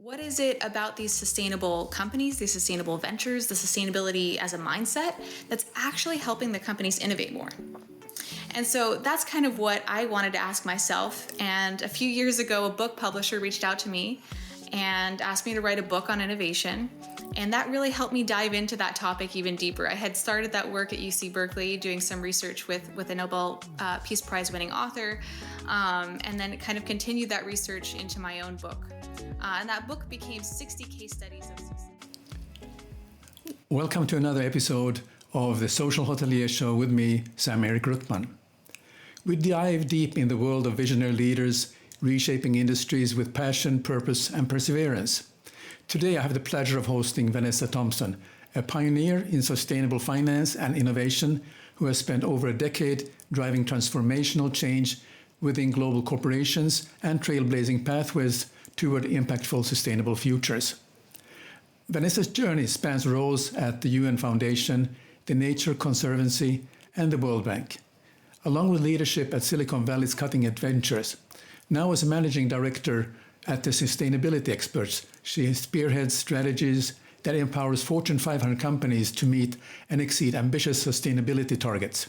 What is it about these sustainable companies, these sustainable ventures, the sustainability as a mindset that's actually helping the companies innovate more? And so that's kind of what I wanted to ask myself. And a few years ago, a book publisher reached out to me and asked me to write a book on innovation. And that really helped me dive into that topic even deeper. I had started that work at UC Berkeley doing some research with a Nobel Peace Prize winning author, and then kind of continued that research into my own book. And that book became 60 case studies of success. Welcome to another episode of the Social Hotelier Show with me, Sam-Erik Ruttmann. We dive deep in the world of visionary leaders, reshaping industries with passion, purpose, and perseverance. Today I have the pleasure of hosting Vanessa Thompson, a pioneer in sustainable finance and innovation who has spent over a decade driving transformational change within global corporations and trailblazing pathways toward impactful sustainable futures. Vanessa's journey spans roles at the UN Foundation, the Nature Conservancy, and the World Bank, along with leadership at Silicon Valley's Cutting Edge Ventures. Now as a managing director at the Sustainability Experts, she spearheads strategies that empowers Fortune 500 companies to meet and exceed ambitious sustainability targets.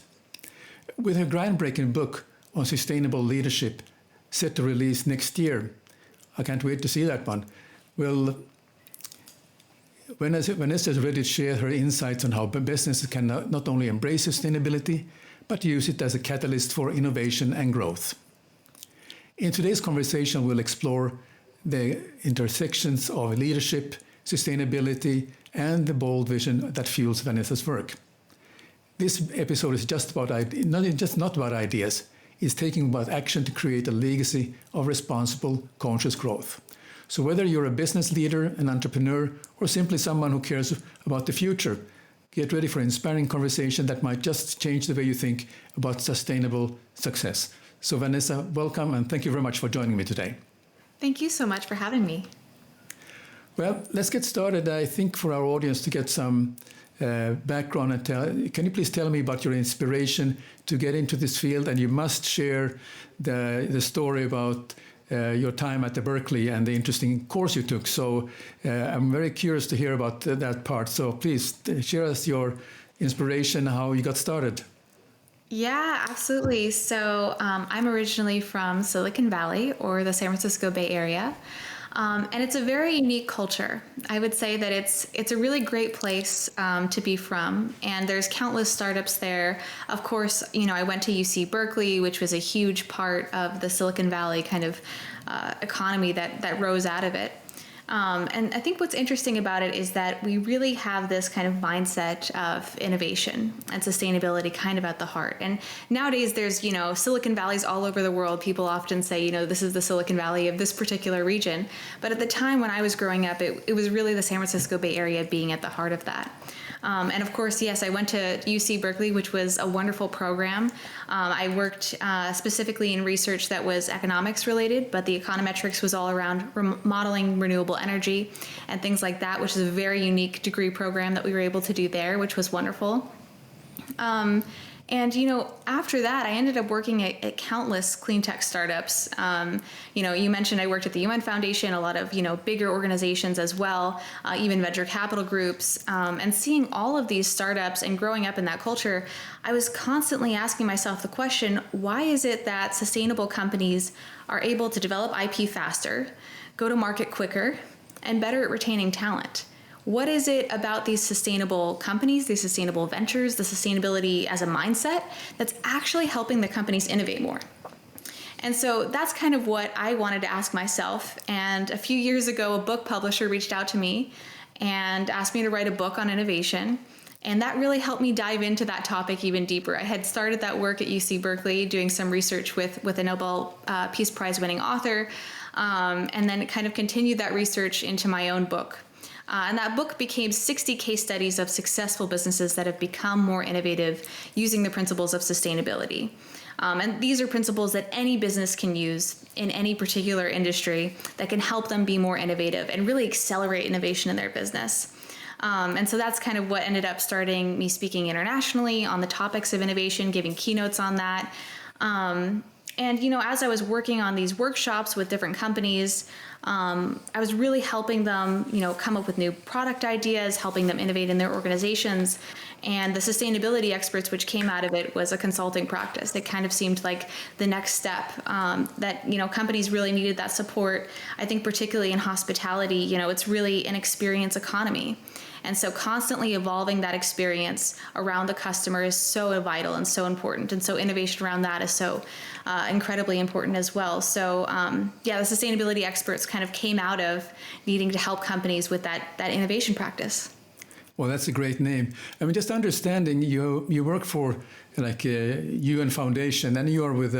With her groundbreaking book on sustainable leadership set to release next year, I can't wait to see that one. Well, Vanessa is ready to share her insights on how businesses can not only embrace sustainability, but use it as a catalyst for innovation and growth. In today's conversation, we'll explore the intersections of leadership, sustainability, and the bold vision that fuels Vanessa's work. This episode is not about ideas. It's taking about action to create a legacy of responsible, conscious growth. So whether you're a business leader, an entrepreneur, or simply someone who cares about the future, get ready for an inspiring conversation that might just change the way you think about sustainable success. So Vanessa, welcome, and thank you very much for joining me today. Thank you so much for having me. Well, let's get started. I think for our audience to get some background, can you please tell me about your inspiration to get into this field? And you must share the story about your time at the Berkeley and the interesting course you took. So I'm very curious to hear about that part. So please share us your inspiration, how you got started. Yeah, absolutely. So I'm originally from Silicon Valley, or the San Francisco Bay Area. And it's a very unique culture. I would say that it's a really great place to be from, and there's countless startups there. Of course, I went to UC Berkeley, which was a huge part of the Silicon Valley kind of economy that rose out of it. And I think what's interesting about it is that we really have this kind of mindset of innovation and sustainability kind of at the heart. And nowadays there's, Silicon Valleys all over the world. People often say, this is the Silicon Valley of this particular region. But at the time when I was growing up, it was really the San Francisco Bay Area being at the heart of that. And of course, yes, I went to UC Berkeley, which was a wonderful program. I worked specifically in research that was economics related, but the econometrics was all around modeling renewable energy and things like that, which is a very unique degree program that we were able to do there, which was wonderful. And, after that, I ended up working at countless clean tech startups. You mentioned I worked at the UN Foundation, a lot of, bigger organizations as well, even venture capital groups. And seeing all of these startups and growing up in that culture, I was constantly asking myself the question, why is it that sustainable companies are able to develop IP faster, go to market quicker, and better at retaining talent? What is it about these sustainable companies, these sustainable ventures, the sustainability as a mindset that's actually helping the companies innovate more? And so that's kind of what I wanted to ask myself. And a few years ago, a book publisher reached out to me and asked me to write a book on innovation. And that really helped me dive into that topic even deeper. I had started that work at UC Berkeley doing some research with a Nobel Peace Prize winning author, and then kind of continued that research into my own book. And that book became 60 case studies of successful businesses that have become more innovative using the principles of sustainability. And these are principles that any business can use in any particular industry that can help them be more innovative and really accelerate innovation in their business. And so that's kind of what ended up starting me speaking internationally on the topics of innovation, giving keynotes on that. And, as I was working on these workshops with different companies, I was really helping them, come up with new product ideas, helping them innovate in their organizations. And the sustainability experts, which came out of it, was a consulting practice. It kind of seemed like the next step that, companies really needed that support. I think particularly in hospitality, it's really an experience economy. And so constantly evolving that experience around the customer is so vital and so important. And so innovation around that is so incredibly important as well. So the sustainability experts kind of came out of needing to help companies with that innovation practice. Well, that's a great name. I mean, just understanding you work for like a UN Foundation, and you are with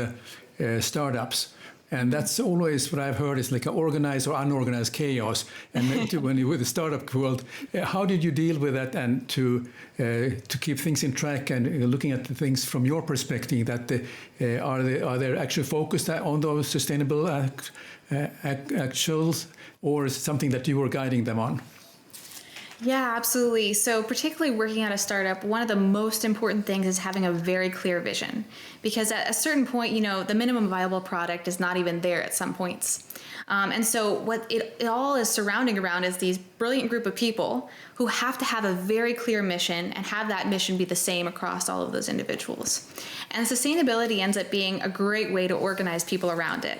startups. And that's always what I've heard is like an organized or unorganized chaos. And when you're with the startup world, how did you deal with that and to keep things in track and looking at the things from your perspective? That are they actually focused on those sustainable actuals, or is it something that you were guiding them on? Yeah, absolutely. So particularly working at a startup, one of the most important things is having a very clear vision. Because at a certain point, the minimum viable product is not even there at some points. And so what it all is surrounding around is these brilliant group of people who have to have a very clear mission and have that mission be the same across all of those individuals. And sustainability ends up being a great way to organize people around it,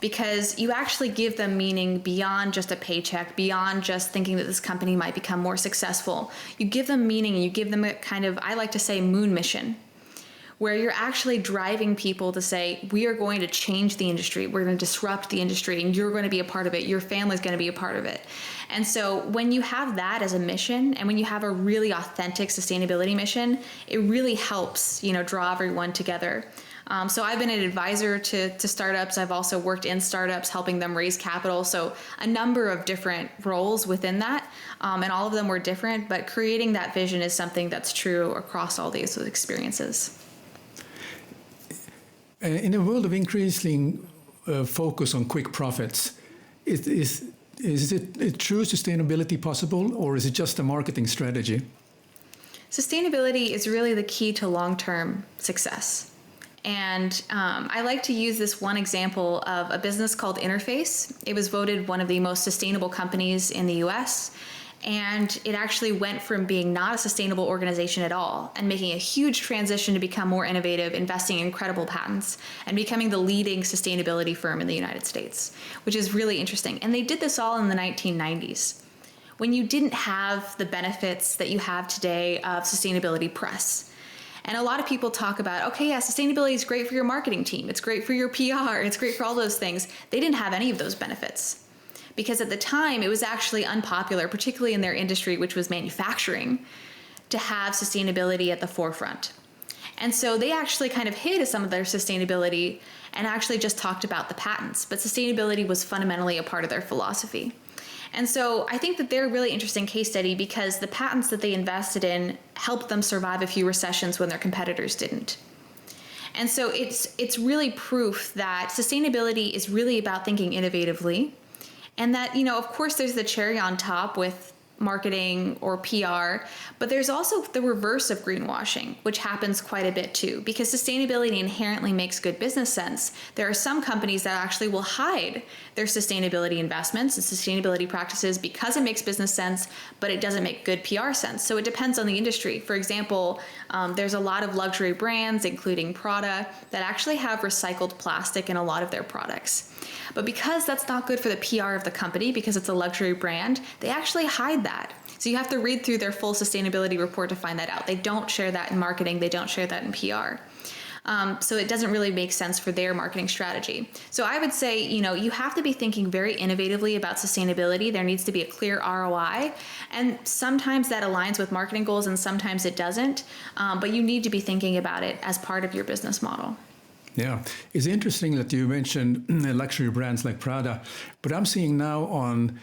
because you actually give them meaning beyond just a paycheck, beyond just thinking that this company might become more successful. You give them meaning, and you give them a kind of, I like to say, moon mission, where you're actually driving people to say, we are going to change the industry, we're going to disrupt the industry, and you're going to be a part of it, your family's going to be a part of it. And so when you have that as a mission, and when you have a really authentic sustainability mission, it really helps, draw everyone together. So I've been an advisor to startups. I've also worked in startups, helping them raise capital. So a number of different roles within that, and all of them were different, but creating that vision is something that's true across all these experiences. In a world of increasing focus on quick profits, is it true sustainability possible, or is it just a marketing strategy? Sustainability is really the key to long-term success. And I like to use this one example of a business called Interface. It was voted one of the most sustainable companies in the US. And it actually went from being not a sustainable organization at all and making a huge transition to become more innovative, investing in incredible patents, and becoming the leading sustainability firm in the United States, which is really interesting. And they did this all in the 1990s, when you didn't have the benefits that you have today of sustainability press. And a lot of people talk about, okay, yeah, sustainability is great for your marketing team. It's great for your PR. It's great for all those things. They didn't have any of those benefits, because at the time it was actually unpopular, particularly in their industry, which was manufacturing, to have sustainability at the forefront. And so they actually kind of hid some of their sustainability and actually just talked about the patents, but sustainability was fundamentally a part of their philosophy. And so I think that they're a really interesting case study, because the patents that they invested in helped them survive a few recessions when their competitors didn't. And so it's really proof that sustainability is really about thinking innovatively, and that, of course there's the cherry on top with marketing or PR, but there's also the reverse of greenwashing, which happens quite a bit too, because sustainability inherently makes good business sense. There are some companies that actually will hide their sustainability investments and sustainability practices because it makes business sense, but it doesn't make good PR sense. So it depends on the industry. For example, there's a lot of luxury brands, including Prada, that actually have recycled plastic in a lot of their products. But because that's not good for the PR of the company, because it's a luxury brand, they actually hide that. So you have to read through their full sustainability report to find that out. They don't share that in marketing. They don't share that in PR. So it doesn't really make sense for their marketing strategy. So I would say, you have to be thinking very innovatively about sustainability. There needs to be a clear ROI. And sometimes that aligns with marketing goals and sometimes it doesn't. But you need to be thinking about it as part of your business model. Yeah, it's interesting that you mentioned luxury brands like Prada, but I'm seeing now on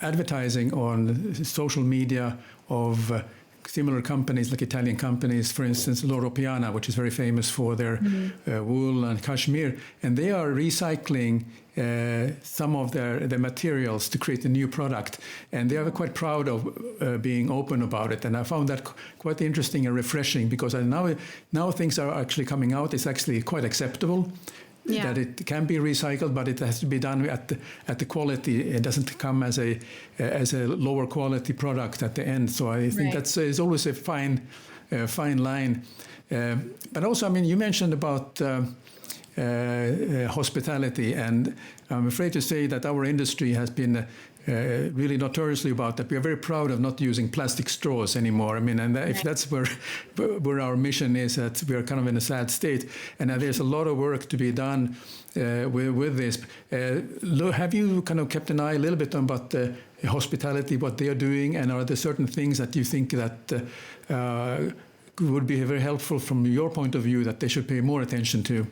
advertising on social media of similar companies, like Italian companies, for instance, Loro Piana, which is very famous for their wool and cashmere, and they are recycling some of their materials to create a new product, and they are quite proud of being open about it. And I found that quite interesting and refreshing, because now things are actually coming out. It's actually quite acceptable. Yeah. that it can be recycled, but it has to be done at the quality. It doesn't come as a lower quality product at the end. So I think Right. that's is always a fine line. But also, I mean, you mentioned about hospitality, and I'm afraid to say that our industry has been really notoriously about that. We are very proud of not using plastic straws anymore. I mean, and if that's where our mission is, that we are kind of in a sad state, and there's a lot of work to be done with this. Have you kind of kept an eye a little bit on about hospitality, what they are doing, and are there certain things that you think that would be very helpful from your point of view that they should pay more attention to?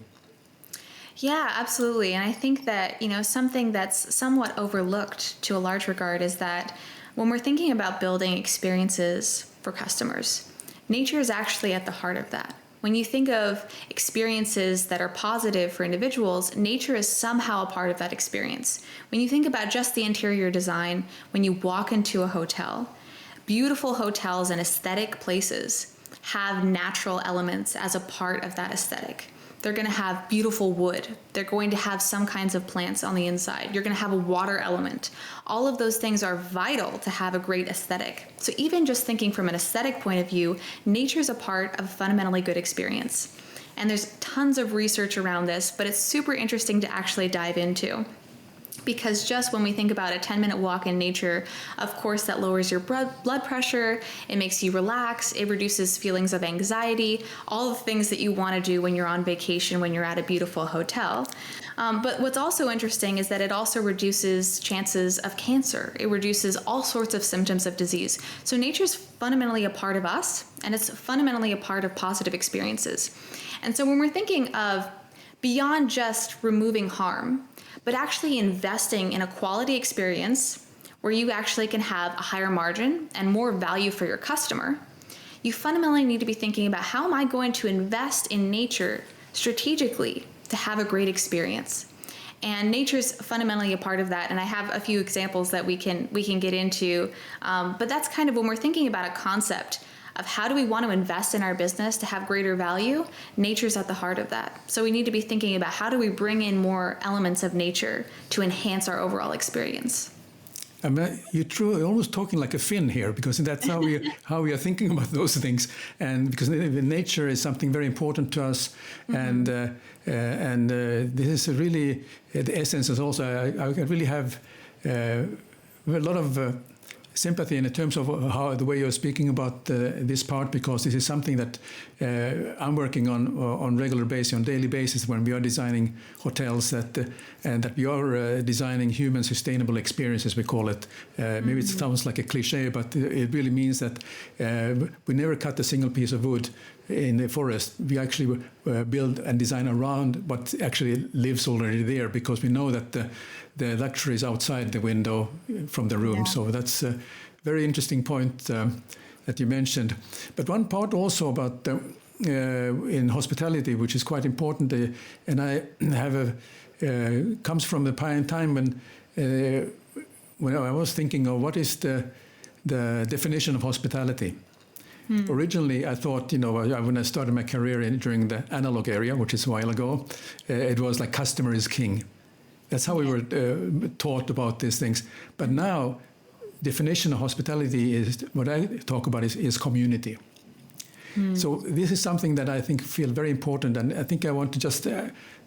Yeah, absolutely. And I think that, something that's somewhat overlooked to a large regard is that when we're thinking about building experiences for customers, nature is actually at the heart of that. When you think of experiences that are positive for individuals, nature is somehow a part of that experience. When you think about just the interior design, when you walk into a hotel, beautiful hotels and aesthetic places have natural elements as a part of that aesthetic. They're going to have beautiful wood. They're going to have some kinds of plants on the inside. You're going to have a water element. All of those things are vital to have a great aesthetic. So even just thinking from an aesthetic point of view, nature is a part of a fundamentally good experience. And there's tons of research around this, but it's super interesting to actually dive into. Because just when we think about a 10-minute walk in nature, of course, that lowers your blood pressure, it makes you relax, it reduces feelings of anxiety, all the things that you want to do when you're on vacation, when you're at a beautiful hotel. But what's also interesting is that it also reduces chances of cancer. It reduces all sorts of symptoms of disease. So nature's fundamentally a part of us, and it's fundamentally a part of positive experiences. And so when we're thinking of beyond just removing harm, but actually investing in a quality experience where you actually can have a higher margin and more value for your customer, you fundamentally need to be thinking about how am I going to invest in nature strategically to have a great experience. And nature's fundamentally a part of that. And I have a few examples that we can get into. But that's kind of when we're thinking about a concept of how do we want to invest in our business to have greater value, nature's at the heart of that. So we need to be thinking about how do we bring in more elements of nature to enhance our overall experience. I mean, you're almost talking like a Finn here, because that's how we are thinking about those things, and because nature is something very important to us, mm-hmm. and this is really the essence. Is also I really have a lot of sympathy in terms of how the way you're speaking about this part, because this is something that I'm working on regular basis, on daily basis, when we are designing hotels, and that we are designing human sustainable experiences, we call it. Maybe it sounds like a cliche, but it really means that we never cut a single piece of wood in the forest. We actually build and design around what actually lives already there, because we know that the luxury is outside the window from the room. Yeah. So that's a very interesting point that you mentioned. But one part also about in hospitality, which is quite important, and I have comes from the time when I was thinking of what is the definition of hospitality. Originally, I thought, when I started my career during the analog area, which is a while ago, it was like customer is king. That's how we were taught about these things. But now, definition of hospitality is, what I talk about is community. So this is something that I think feel very important, and I think I want to just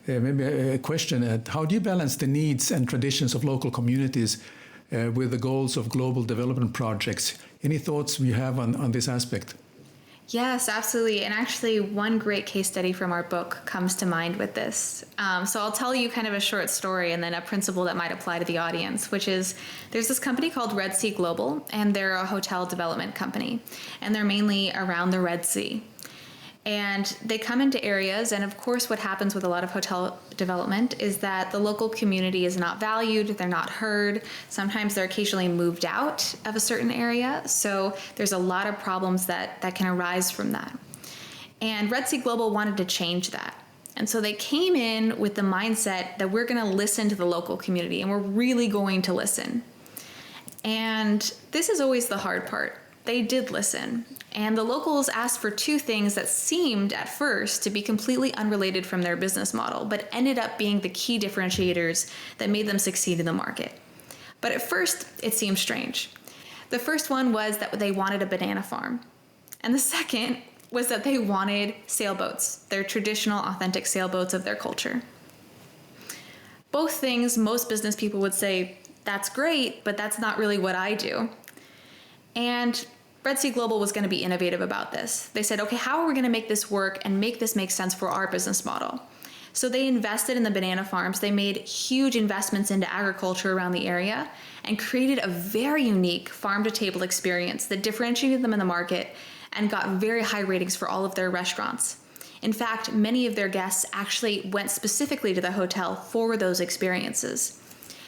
maybe a question: how do you balance the needs and traditions of local communities with the goals of global development projects? Any thoughts you have on this aspect? Yes, absolutely. And actually, one great case study from our book comes to mind with this. So I'll tell you kind of a short story and then a principle that might apply to the audience, which is there's this company called Red Sea Global, and they're a hotel development company, and they're mainly around the Red Sea. And they come into areas, and of course what happens with a lot of hotel development is that the local community is not valued, they're not heard. Sometimes they're occasionally moved out of a certain area. So there's a lot of problems that can arise from that. And Red Sea Global wanted to change that. And so they came in with the mindset that we're going to listen to the local community, and we're really going to listen. And this is always the hard part. They did listen. And the locals asked for two things that seemed at first to be completely unrelated from their business model, but ended up being the key differentiators that made them succeed in the market. But at first, it seemed strange. The first one was that they wanted a banana farm. And the second was that they wanted sailboats, their traditional, authentic sailboats of their culture. Both things, most business people would say, that's great, but that's not really what I do. And Red Sea Global was going to be innovative about this. They said, okay, how are we going to make this work and make this make sense for our business model? So they invested in the banana farms. They made huge investments into agriculture around the area and created a very unique farm-to-table experience that differentiated them in the market and got very high ratings for all of their restaurants. In fact, many of their guests actually went specifically to the hotel for those experiences.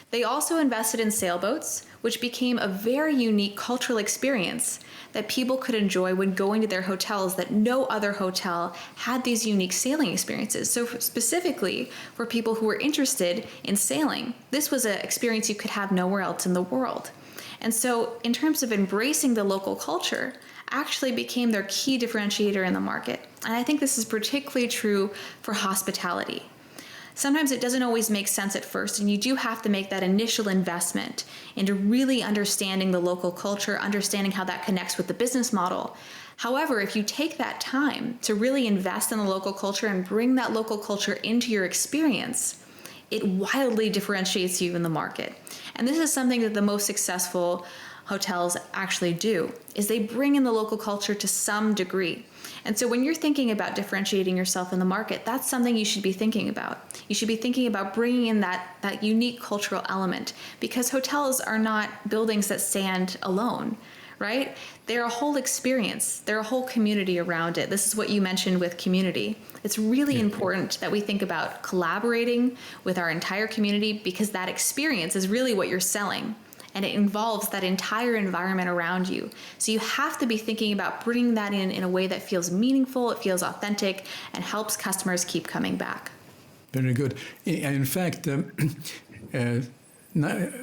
They also invested in sailboats, which became a very unique cultural experience that people could enjoy when going to their hotels, that no other hotel had these unique sailing experiences. So specifically for people who were interested in sailing, this was an experience you could have nowhere else in the world. And so in terms of embracing the local culture, actually became their key differentiator in the market. And I think this is particularly true for hospitality. Sometimes it doesn't always make sense at first, and you do have to make that initial investment into really understanding the local culture, understanding how that connects with the business model. However, if you take that time to really invest in the local culture and bring that local culture into your experience, it wildly differentiates you in the market. And this is something that the most successful hotels actually do, is they bring in the local culture to some degree. And so when you're thinking about differentiating yourself in the market, that's something you should be thinking about. You should be thinking about bringing in that unique cultural element, because hotels are not buildings that stand alone, right? They're a whole experience. They're a whole community around it. This is what you mentioned with community. It's really important that we think about collaborating with our entire community, because that experience is really what you're selling. And it involves that entire environment around you. So you have to be thinking about bringing that in a way that feels meaningful, it feels authentic, and helps customers keep coming back. Very good. In fact,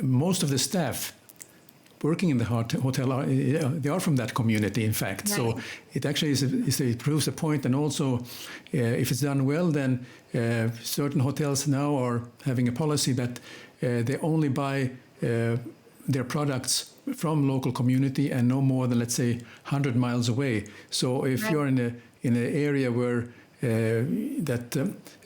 most of the staff working in the hotel they are from that community, in fact. Right. So it actually it proves a point. And also, if it's done well, then certain hotels now are having a policy that they only buy their products from local community and no more than, let's say, 100 miles away. So if you're in an area where it's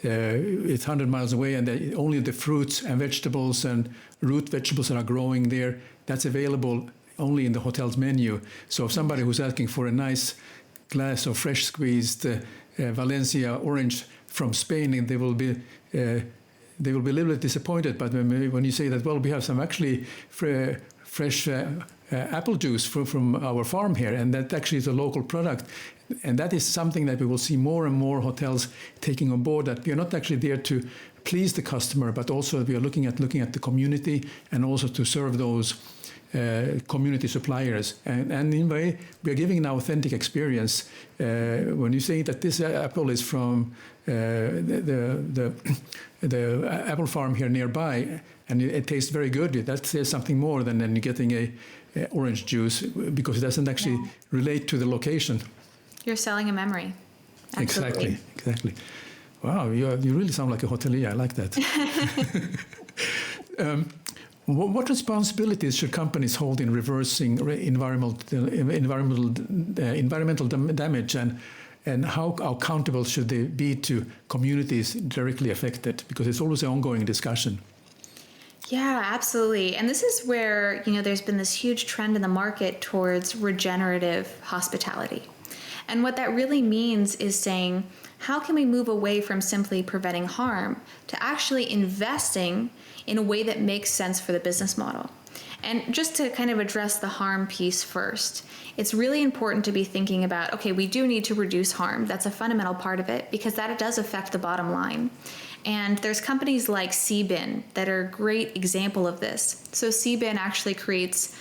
100 miles away and only the fruits and vegetables and root vegetables that are growing there, that's available only in the hotel's menu. So if somebody who's asking for a nice glass of fresh squeezed Valencia orange from Spain, they will be a little bit disappointed. But when you say that, well, we have some actually fresh apple juice from our farm here, and that actually is a local product. And that is something that we will see more and more hotels taking on board, that we are not actually there to please the customer, but also we are looking at the community and also to serve those community suppliers. And in a way, we are giving an authentic experience. When you say that this apple is from the apple farm here nearby, and it tastes very good, that says something more than getting a orange juice, because it doesn't actually relate to the location. You're selling a memory. Absolutely. Exactly. Wow, you really sound like a hotelier. I like that. What responsibilities should companies hold in reversing environmental damage, and how accountable should they be to communities directly affected? Because it's always an ongoing discussion. Yeah, absolutely. And this is where, there's been this huge trend in the market towards regenerative hospitality. And what that really means is saying, how can we move away from simply preventing harm to actually investing in a way that makes sense for the business model? And just to kind of address the harm piece first, it's really important to be thinking about, okay, we do need to reduce harm. That's a fundamental part of it, because that does affect the bottom line. And there's companies like Seabin that are a great example of this. So Seabin actually creates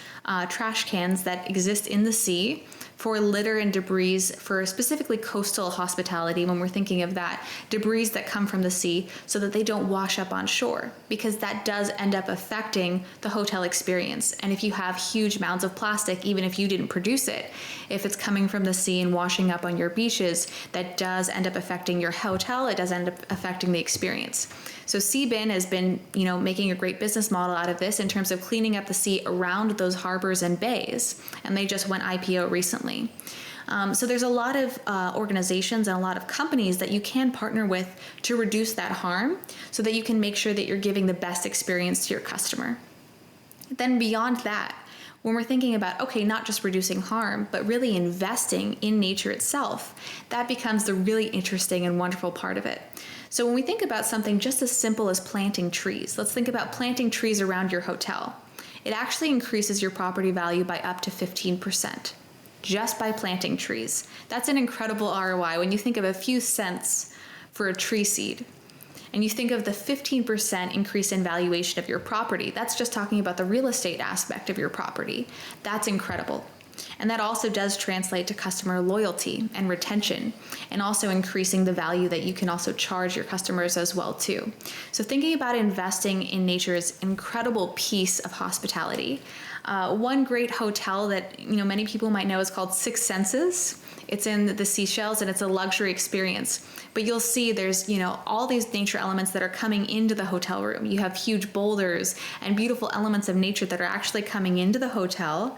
trash cans that exist in the sea for litter and debris for specifically coastal hospitality, when we're thinking of that, debris that come from the sea, so that they don't wash up on shore, because that does end up affecting the hotel experience. And if you have huge mounds of plastic, even if you didn't produce it, if it's coming from the sea and washing up on your beaches, that does end up affecting your hotel. It does end up affecting the experience. So Seabin has been, making a great business model out of this in terms of cleaning up the sea around those harbors and bays, and they just went IPO recently. So there's a lot of organizations and a lot of companies that you can partner with to reduce that harm, so that you can make sure that you're giving the best experience to your customer. Then beyond that, when we're thinking about, okay, not just reducing harm, but really investing in nature itself, that becomes the really interesting and wonderful part of it. So when we think about something just as simple as planting trees, let's think about planting trees around your hotel. It actually increases your property value by up to 15%, just by planting trees. That's an incredible ROI when you think of a few cents for a tree seed. And you think of the 15% increase in valuation of your property. That's just talking about the real estate aspect of your property. That's incredible. And that also does translate to customer loyalty and retention, and also increasing the value that you can also charge your customers as well too. So thinking about investing in nature is an incredible piece of hospitality. One great hotel that many people might know is called Six Senses. It's in the Seychelles, and it's a luxury experience. But you'll see there's all these nature elements that are coming into the hotel room. You have huge boulders and beautiful elements of nature that are actually coming into the hotel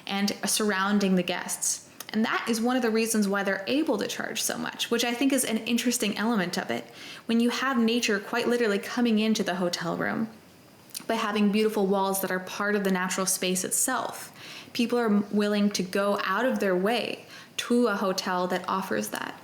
and surrounding the guests. And that is one of the reasons why they're able to charge so much, which I think is an interesting element of it. When you have nature quite literally coming into the hotel room, by having beautiful walls that are part of the natural space itself, people are willing to go out of their way to a hotel that offers that.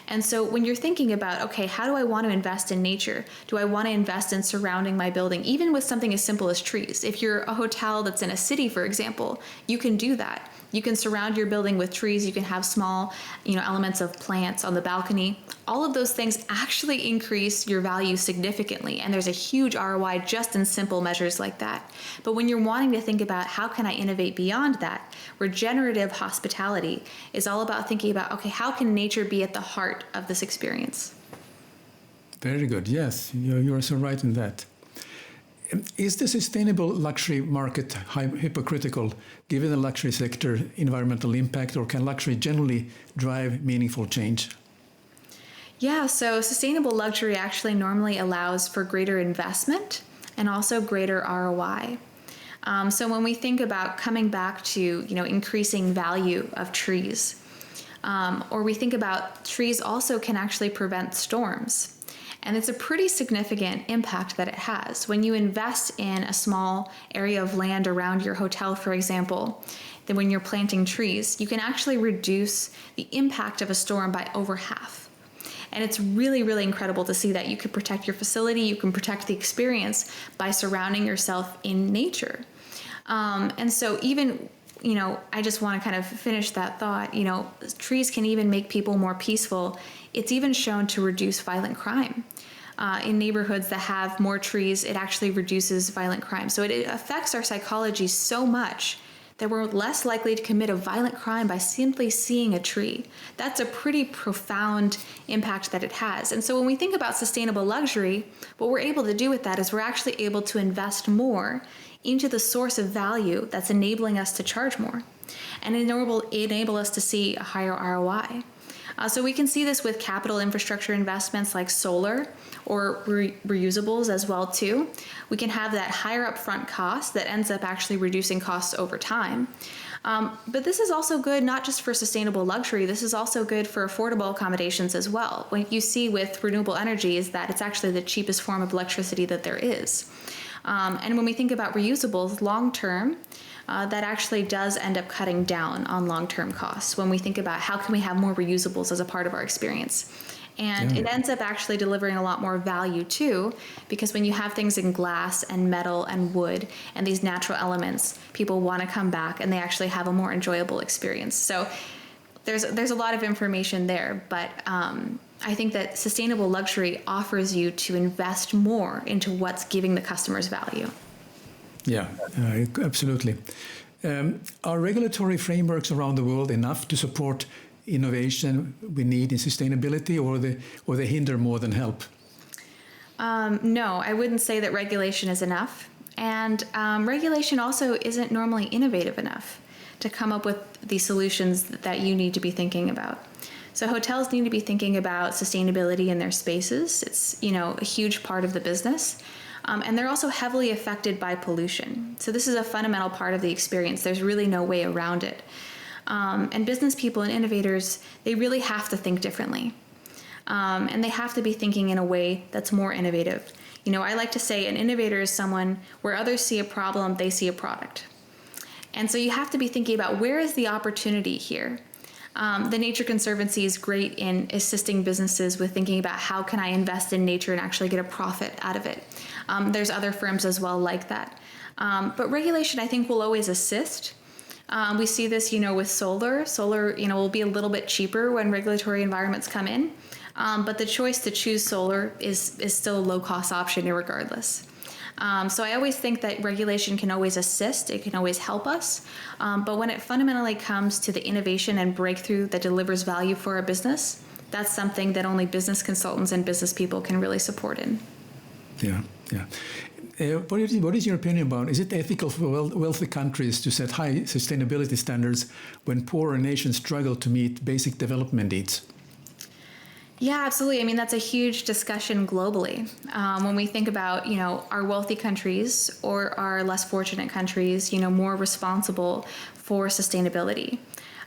And so when you're thinking about, okay, how do I want to invest in nature? Do I want to invest in surrounding my building, even with something as simple as trees? If you're a hotel that's in a city, for example, you can do that. You can surround your building with trees. You can have small, elements of plants on the balcony. All of those things actually increase your value significantly. And there's a huge ROI just in simple measures like that. But when you're wanting to think about how can I innovate beyond that, regenerative hospitality is all about thinking about, okay, how can nature be at the heart of this experience? Very good. Yes, you're so right in that. Is the sustainable luxury market hypocritical given the luxury sector environmental impact, or can luxury generally drive meaningful change? Yeah, so sustainable luxury actually normally allows for greater investment and also greater ROI. So when we think about coming back to increasing value of trees, or we think about trees also can actually prevent storms. And it's a pretty significant impact that it has. When you invest in a small area of land around your hotel, for example, then when you're planting trees, you can actually reduce the impact of a storm by over half. And it's really, really incredible to see that you can protect your facility, you can protect the experience by surrounding yourself in nature. And so even I just want to kind of finish that thought. Trees can even make people more peaceful. It's even shown to reduce violent crime. In neighborhoods that have more trees, it actually reduces violent crime. So it affects our psychology so much that we're less likely to commit a violent crime by simply seeing a tree. That's a pretty profound impact that it has. And so when we think about sustainable luxury, what we're able to do with that is we're actually able to invest more into the source of value that's enabling us to charge more and enable us to see a higher ROI. So we can see this with capital infrastructure investments like solar or reusables as well too. We can have that higher upfront cost that ends up actually reducing costs over time. But this is also good not just for sustainable luxury, this is also good for affordable accommodations as well. What you see with renewable energy is that it's actually the cheapest form of electricity that there is. And when we think about reusables long term, that actually does end up cutting down on long-term costs when we think about how can we have more reusables as a part of our experience. And it ends up actually delivering a lot more value too, because when you have things in glass and metal and wood and these natural elements, people want to come back and they actually have a more enjoyable experience. So there's a lot of information there, but I think that sustainable luxury offers you to invest more into what's giving the customers value. Yeah, absolutely. Are regulatory frameworks around the world enough to support innovation we need in sustainability, or they hinder more than help? No, I wouldn't say that regulation is enough. And regulation also isn't normally innovative enough to come up with the solutions that you need to be thinking about. So hotels need to be thinking about sustainability in their spaces. It's, a huge part of the business. And they're also heavily affected by pollution. So this is a fundamental part of the experience. There's really no way around it. And business people and innovators, they really have to think differently. And they have to be thinking in a way that's more innovative. I like to say an innovator is someone where others see a problem, they see a product. And so you have to be thinking about where is the opportunity here. The Nature Conservancy is great in assisting businesses with thinking about how can I invest in nature and actually get a profit out of it. There's other firms as well like that. But regulation, I think, will always assist. We see this, with solar. Solar, will be a little bit cheaper when regulatory environments come in. But the choice to choose solar is still a low-cost option regardless. So I always think that regulation can always assist, it can always help us, but when it fundamentally comes to the innovation and breakthrough that delivers value for a business, that's something that only business consultants and business people can really support in. Yeah. What is your opinion about, is it ethical for wealthy countries to set high sustainability standards when poorer nations struggle to meet basic development needs? Yeah, absolutely. That's a huge discussion globally. When we think about, our wealthy countries or our less fortunate countries, more responsible for sustainability.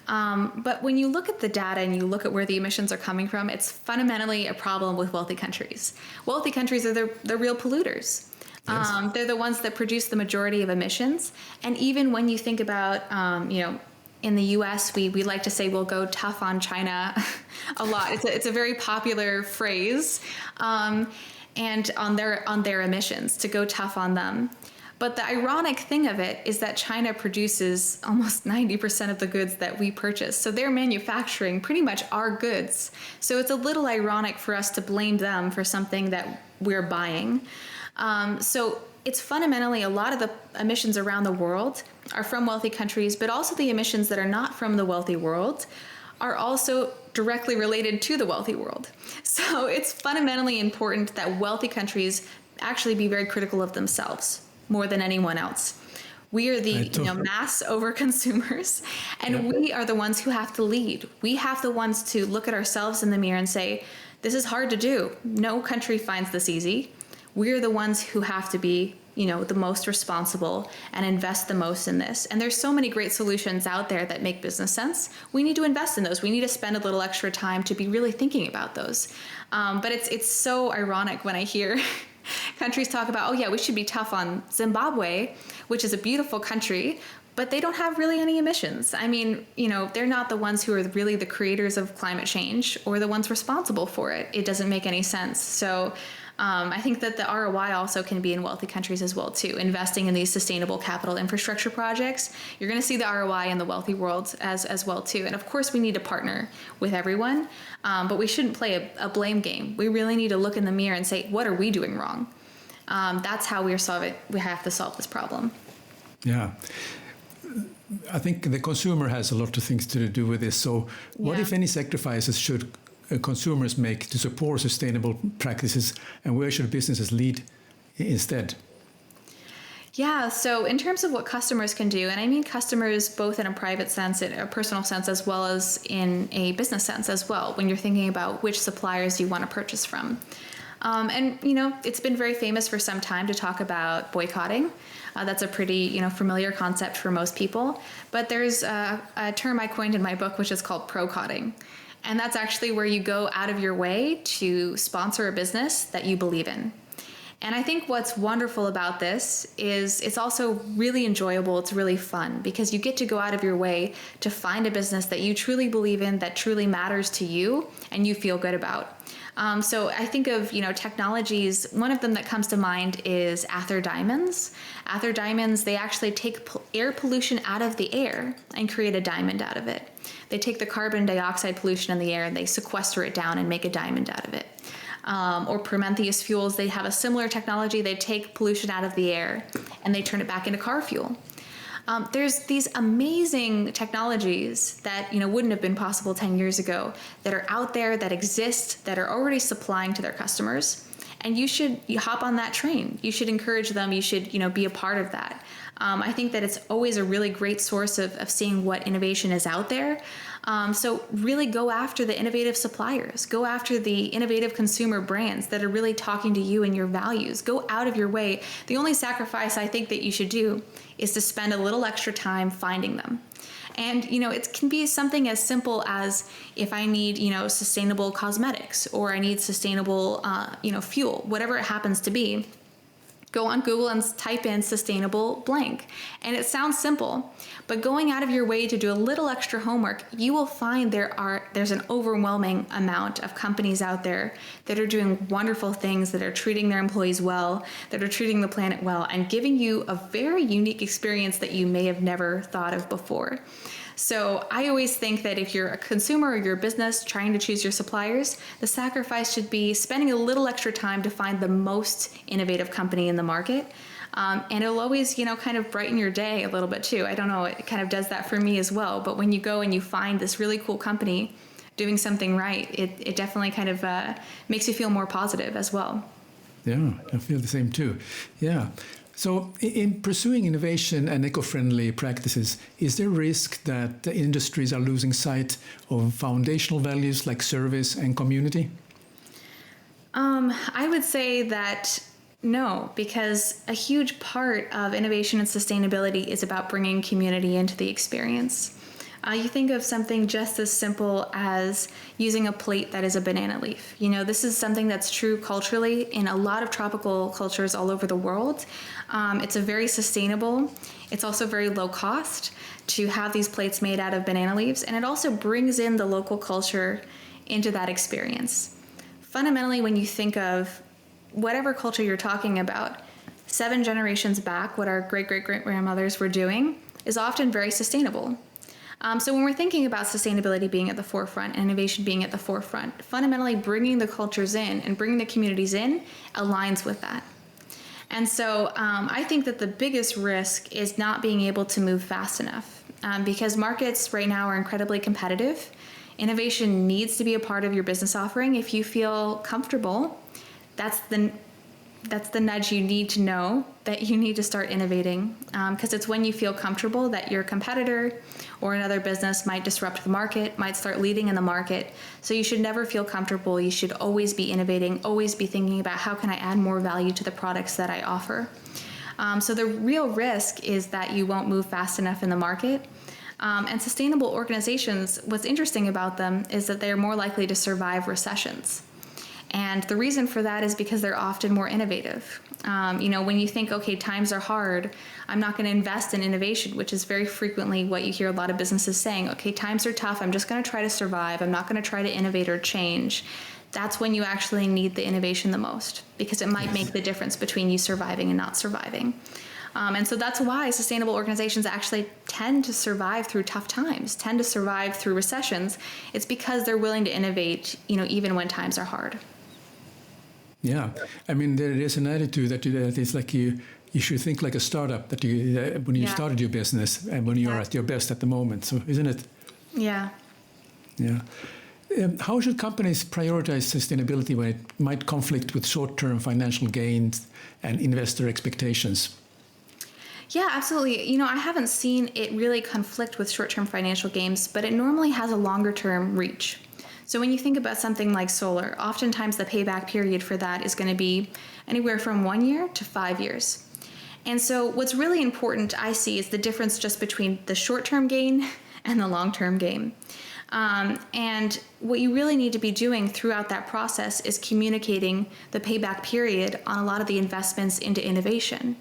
But when you look at the data and you look at where the emissions are coming from, it's fundamentally a problem with wealthy countries. Wealthy countries are the real polluters. Yes. They're the ones that produce the majority of emissions. And even when you think about, in the U.S., we like to say we'll go tough on China a lot. It's a very popular phrase, and on their emissions, to go tough on them. But the ironic thing of it is that China produces almost 90% of the goods that we purchase. So they're manufacturing pretty much our goods. So it's a little ironic for us to blame them for something that we're buying. So it's fundamentally a lot of the emissions around the world are from wealthy countries, but also the emissions that are not from the wealthy world are also directly related to the wealthy world. So it's fundamentally important that wealthy countries actually be very critical of themselves more than anyone else. We are the mass over consumers, and we are the ones who have to lead. We have the ones to look at ourselves in the mirror and say, this is hard to do. No country finds this easy. We're the ones who have to be, the most responsible and invest the most in this. And there's so many great solutions out there that make business sense. We need to invest in those. We need to spend a little extra time to be really thinking about those. But it's so ironic when I hear countries talk about, oh yeah, we should be tough on Zimbabwe, which is a beautiful country, but they don't have really any emissions. They're not the ones who are really the creators of climate change or the ones responsible for it. It doesn't make any sense. So I think that the ROI also can be in wealthy countries as well too. Investing in these sustainable capital infrastructure projects, you're going to see the ROI in the wealthy world as well too. And of course, we need to partner with everyone, but we shouldn't play a blame game. We really need to look in the mirror and say, what are we doing wrong? That's how we have to solve this problem. Yeah. I think the consumer has a lot of things to do with this. So what, if any, sacrifices should consumers make to support sustainable practices, and where should businesses lead instead? Yeah, so in terms of what customers can do, and I mean customers both in a private sense, in a personal sense, as well as in a business sense as well, when you're thinking about which suppliers you want to purchase from. It's been very famous for some time to talk about boycotting. That's a pretty, familiar concept for most people. But there's a term I coined in my book, which is called pro-cotting. And that's actually where you go out of your way to sponsor a business that you believe in. And I think what's wonderful about this is it's also really enjoyable. It's really fun because you get to go out of your way to find a business that you truly believe in, that truly matters to you and you feel good about. So I think of, technologies. One of them that comes to mind is Aether diamonds. Aether diamonds, they actually take air pollution out of the air and create a diamond out of it. They take the carbon dioxide pollution in the air and they sequester it down and make a diamond out of it. Or Prometheus fuels, they have a similar technology. They take pollution out of the air and they turn it back into car fuel. There's these amazing technologies that wouldn't have been possible 10 years ago that are out there, that exist, that are already supplying to their customers. And you hop on that train. You should encourage them. You should be a part of that. I think that it's always a really great source of seeing what innovation is out there. So really go after the innovative suppliers. Go after the innovative consumer brands that are really talking to you and your values. Go out of your way. The only sacrifice I think that you should do is to spend a little extra time finding them. And, it can be something as simple as if I need, sustainable cosmetics, or I need sustainable, fuel, whatever it happens to be. Go on Google and type in sustainable blank. And it sounds simple, but going out of your way to do a little extra homework, you will find there's an overwhelming amount of companies out there that are doing wonderful things, that are treating their employees well, that are treating the planet well, and giving you a very unique experience that you may have never thought of before. So I always think that if you're a consumer or you're a business trying to choose your suppliers, the sacrifice should be spending a little extra time to find the most innovative company in the market. And it'll always, kind of brighten your day a little bit too. I don't know, it kind of does that for me as well. But when you go and you find this really cool company doing something right, it definitely kind of makes you feel more positive as well. Yeah, I feel the same too. Yeah. So in pursuing innovation and eco-friendly practices, is there risk that the industries are losing sight of foundational values like service and community? I would say that no, because a huge part of innovation and sustainability is about bringing community into the experience. You think of something just as simple as using a plate that is a banana leaf. This is something that's true culturally in a lot of tropical cultures all over the world. It's a very sustainable. It's also very low cost to have these plates made out of banana leaves, and it also brings in the local culture into that experience. Fundamentally, when you think of whatever culture you're talking about, 7 generations back, what our great-great-great-grandmothers were doing is often very sustainable. So when we're thinking about sustainability being at the forefront and innovation being at the forefront, fundamentally bringing the cultures in and bringing the communities in aligns with that. And so I think that the biggest risk is not being able to move fast enough because markets right now are incredibly competitive. Innovation needs to be a part of your business offering. If you feel comfortable, that's the nudge you need to know that you need to start innovating, because it's when you feel comfortable that your competitor or another business might disrupt the market, might start leading in the market. So you should never feel comfortable. You should always be innovating, always be thinking about how can I add more value to the products that I offer. So the real risk is that you won't move fast enough in the market. And sustainable organizations, what's interesting about them is that they're more likely to survive recessions. And the reason for that is because they're often more innovative. When you think, okay, times are hard, I'm not going to invest in innovation, which is very frequently what you hear a lot of businesses saying. Okay, times are tough. I'm just going to try to survive. I'm not going to try to innovate or change. That's when you actually need the innovation the most, because it might make the difference between you surviving and not surviving. And so that's why sustainable organizations actually tend to survive through tough times, tend to survive through recessions. It's because they're willing to innovate, even when times are hard. Yeah, I mean, there is an attitude that it's like you should think like a startup that when you started your business and when you're at your best at the moment. So, isn't it? Yeah. Yeah. How should companies prioritize sustainability when it might conflict with short-term financial gains and investor expectations? Yeah, absolutely. I haven't seen it really conflict with short-term financial gains, but it normally has a longer-term reach. So when you think about something like solar, oftentimes the payback period for that is going to be anywhere from 1 year to 5 years. And so what's really important, I see, is the difference just between the short-term gain and the long-term gain. And what you really need to be doing throughout that process is communicating the payback period on a lot of the investments into innovation.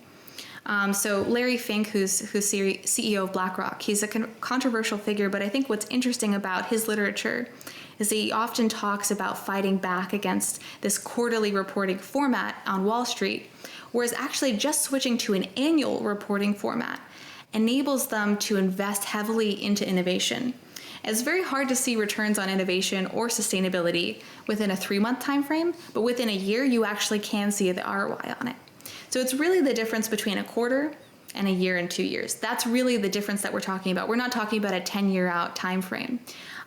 So Larry Fink, who's CEO of BlackRock, he's a controversial figure, but I think what's interesting about his literature is he often talks about fighting back against this quarterly reporting format on Wall Street, whereas actually just switching to an annual reporting format enables them to invest heavily into innovation. It's very hard to see returns on innovation or sustainability within a 3-month time frame, but within a year you actually can see the ROI on it. So it's really the difference between a quarter and a year and 2 years. That's really the difference that we're talking about. We're not talking about a 10-year out time frame.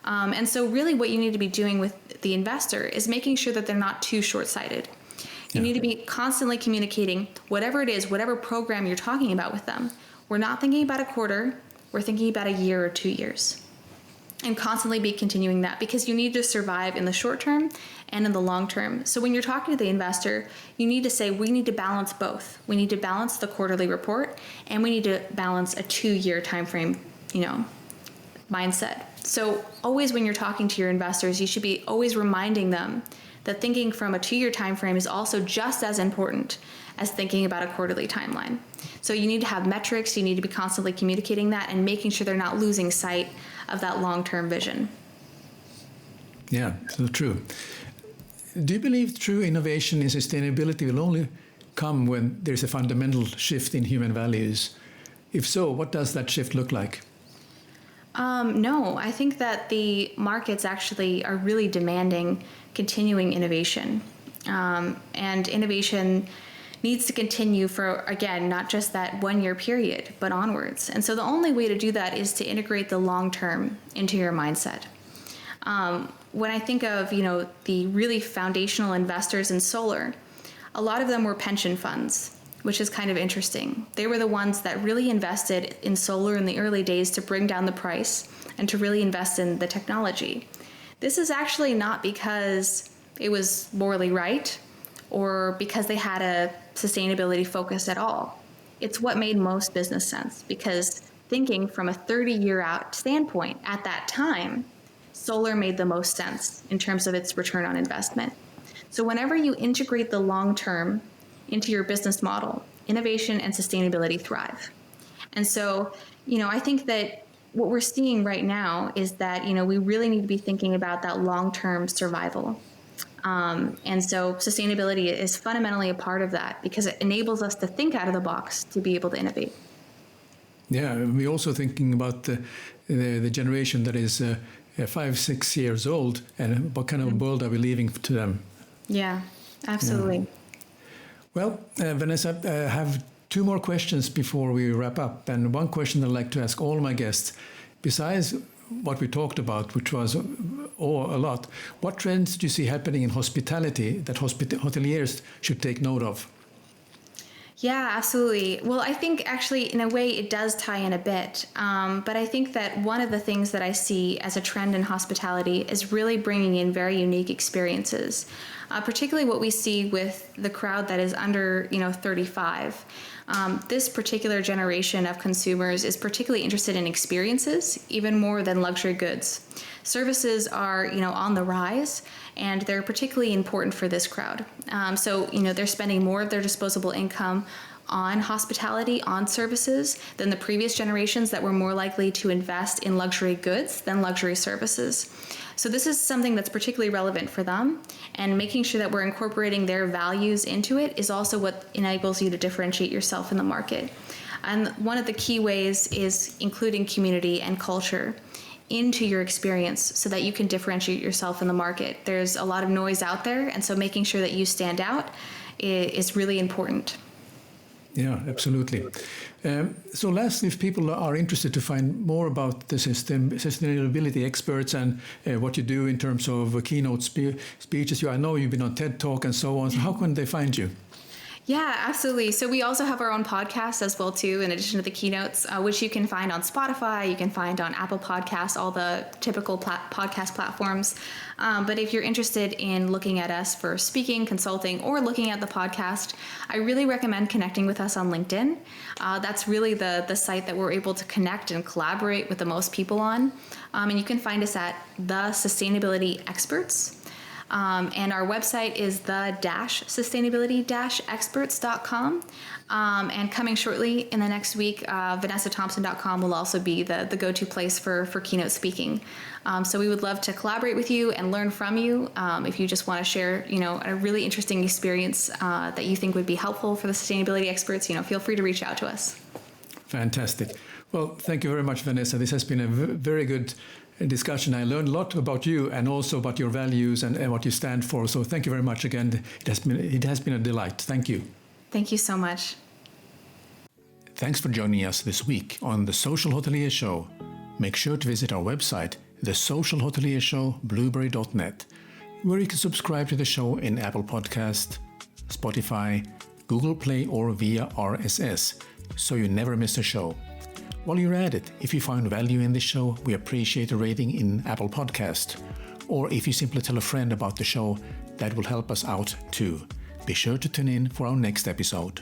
And so really what you need to be doing with the investor is making sure that they're not too short-sighted. You need to be constantly communicating whatever it is, whatever program you're talking about with them. We're not thinking about a quarter, we're thinking about a year or 2 years. And constantly be continuing that, because you need to survive in the short term and in the long term. So when you're talking to the investor, you need to say, we need to balance both. We need to balance the quarterly report, and we need to balance a 2-year time frame, mindset. So always when you're talking to your investors, you should be always reminding them that thinking from a 2-year time frame is also just as important as thinking about a quarterly timeline. So you need to have metrics, you need to be constantly communicating that and making sure they're not losing sight of that long-term vision. Yeah, so true. Do you believe true innovation in sustainability will only come when there's a fundamental shift in human values? If so, what does that shift look like? No, I think that the markets actually are really demanding continuing innovation. And innovation needs to continue for, again, not just that 1-year period, but onwards. And so the only way to do that is to integrate the long term into your mindset. When I think of, the really foundational investors in solar, a lot of them were pension funds, which is kind of interesting. They were the ones that really invested in solar in the early days to bring down the price and to really invest in the technology. This is actually not because it was morally right or because they had a sustainability focus at all. It's what made most business sense, because thinking from a 30-year out standpoint at that time, solar made the most sense in terms of its return on investment. So whenever you integrate the long term into your business model, innovation and sustainability thrive. And so, I think that what we're seeing right now is that, we really need to be thinking about that long-term survival. And so sustainability is fundamentally a part of that, because it enables us to think out of the box to be able to innovate. Yeah, we're also thinking about the generation that is 5-6 years old, and what kind of world are we leaving to them? Yeah, absolutely. Yeah. Well, Vanessa, I have 2 more questions before we wrap up. And one question I'd like to ask all my guests, besides what we talked about, which was a lot, what trends do you see happening in hospitality that hoteliers should take note of? Yeah, absolutely. Well, I think actually in a way it does tie in a bit. But I think that one of the things that I see as a trend in hospitality is really bringing in very unique experiences, particularly what we see with the crowd that is under, 35. This particular generation of consumers is particularly interested in experiences, even more than luxury goods. Services are, on the rise, and they're particularly important for this crowd. So, they're spending more of their disposable income on hospitality, on services, than the previous generations that were more likely to invest in luxury goods than luxury services. So this is something that's particularly relevant for them, and making sure that we're incorporating their values into it is also what enables you to differentiate yourself in the market. And one of the key ways is including community and culture into your experience so that you can differentiate yourself in the market. There's a lot of noise out there, and so making sure that you stand out is really important. Yeah, absolutely. So lastly, if people are interested to find more about the sustainability experts and what you do in terms of keynote speeches, I know you've been on TED Talk and so on, so how can they find you? Yeah, absolutely. So we also have our own podcast as well, too, in addition to the keynotes, which you can find on Spotify, you can find on Apple Podcasts, all the typical podcast platforms. But if you're interested in looking at us for speaking, consulting, or looking at the podcast, I really recommend connecting with us on LinkedIn. That's really the site that we're able to connect and collaborate with the most people on. And you can find us at The Sustainability Experts. And our website is the-sustainability-experts.com. And coming shortly in the next week, vanessathompson.com will also be the go-to place for keynote speaking. So we would love to collaborate with you and learn from you. If you just want to share, a really interesting experience that you think would be helpful for the sustainability experts, feel free to reach out to us. Fantastic. Well, thank you very much, Vanessa. This has been a very good discussion. I learned a lot about you and also about your values and what you stand for. So thank you very much again. It has been a delight. Thank you. Thank you so much. Thanks for joining us this week on the Social Hotelier Show. Make sure to visit our website, the Social Hotelier Show, blueberry.net, where you can subscribe to the show in Apple Podcast, Spotify, Google Play, or via RSS, so you never miss a show. While you're at it, if you find value in this show, we appreciate a rating in Apple Podcast. Or if you simply tell a friend about the show, that will help us out too. Be sure to tune in for our next episode.